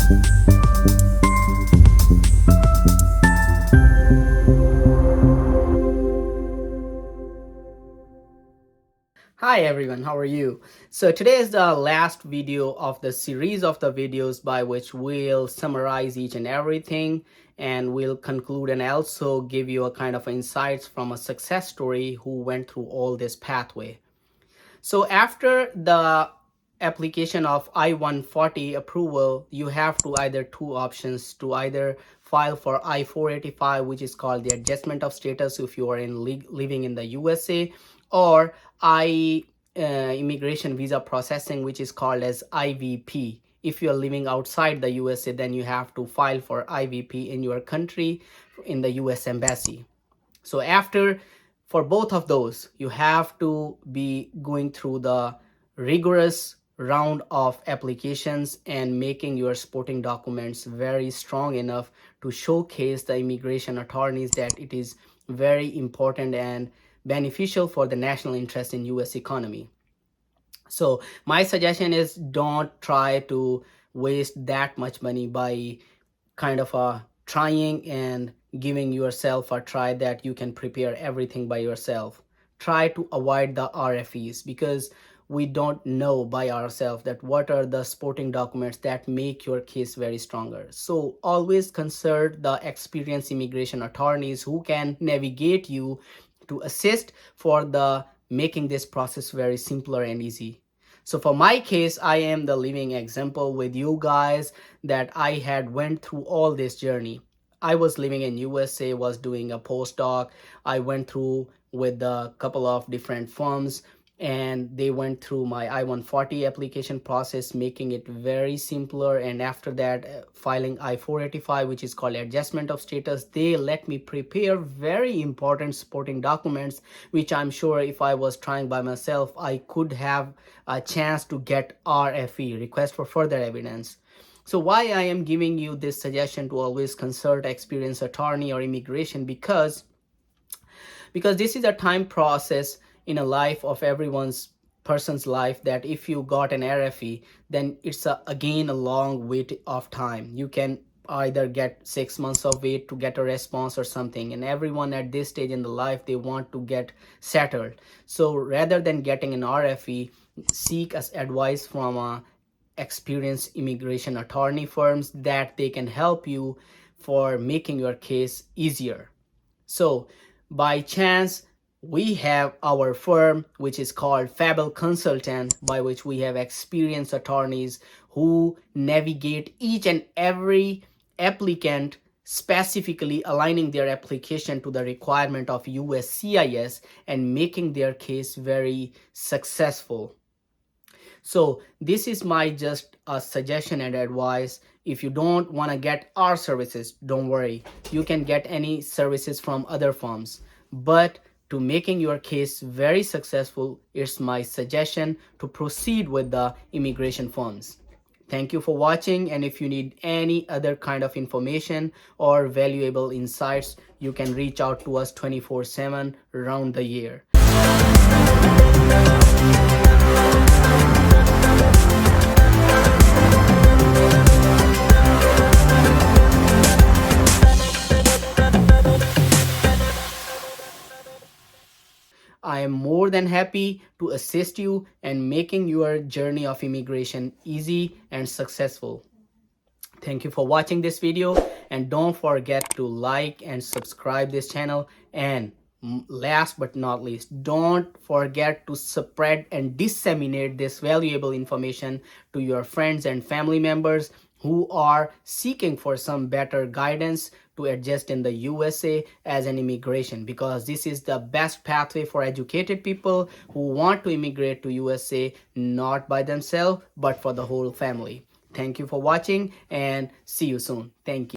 Hi everyone, how are you? So today is the last video of the series of the videos by which we'll summarize each and everything, and we'll conclude and also give you a kind of insights from a success story who went through all this pathway. So after the application of I-140 approval, you have to either two options to either file for I-485, which is called the adjustment of status if you are living in the USA, or immigration visa processing, which is called as IVP. If you're living outside the USA, then you have to file for IVP in your country in the US Embassy. So for both of those, you have to be going through the rigorous round of applications and making your supporting documents very strong enough to showcase the immigration attorneys that it is very important and beneficial for the national interest in US economy. So my suggestion is don't try to waste that much money by kind of trying and giving yourself a try that you can prepare everything by yourself. Try to avoid the RFEs because we don't know by ourselves that what are the supporting documents that make your case very stronger. So always consult the experienced immigration attorneys who can navigate you to assist for the making this process very simpler and easy. So for my case, I am the living example with you guys that I had went through all this journey. I was living in USA, was doing a postdoc. I went through with a couple of different firms, and they went through my I-140 application process, making it very simpler. And after that, filing I-485, which is called adjustment of status, they let me prepare very important supporting documents, which I'm sure if I was trying by myself, I could have a chance to get RFE, request for further evidence. So why I am giving you this suggestion to always consult experienced attorney or immigration, because this is a time process in a life of everyone's person's life that if you got an RFE, then it's again a long wait of time. You can either get 6 months of wait to get a response or something, and everyone at this stage in the life, they want to get settled. So rather than getting an RFE, seek us advice from experienced immigration attorney firms that they can help you for making your case easier. So by chance, we have our firm, which is called FABIL Consultants, by which we have experienced attorneys who navigate each and every applicant, specifically aligning their application to the requirement of USCIS and making their case very successful. So this is my just a suggestion and advice. If you don't want to get our services, don't worry. You can get any services from other firms. But to making your case very successful, it's my suggestion to proceed with the immigration firms. Thank you for watching, and if you need any other kind of information or valuable insights, you can reach out to us 24/7 around the year. I am more than happy to assist you in making your journey of immigration easy and successful. Thank you for watching this video, and don't forget to like and subscribe this channel, and last but not least, don't forget to spread and disseminate this valuable information to your friends and family members who are seeking for some better guidance to adjust in the USA as an immigration, because this is the best pathway for educated people who want to immigrate to USA, not by themselves, but for the whole family. Thank you for watching, and see you soon. Thank you.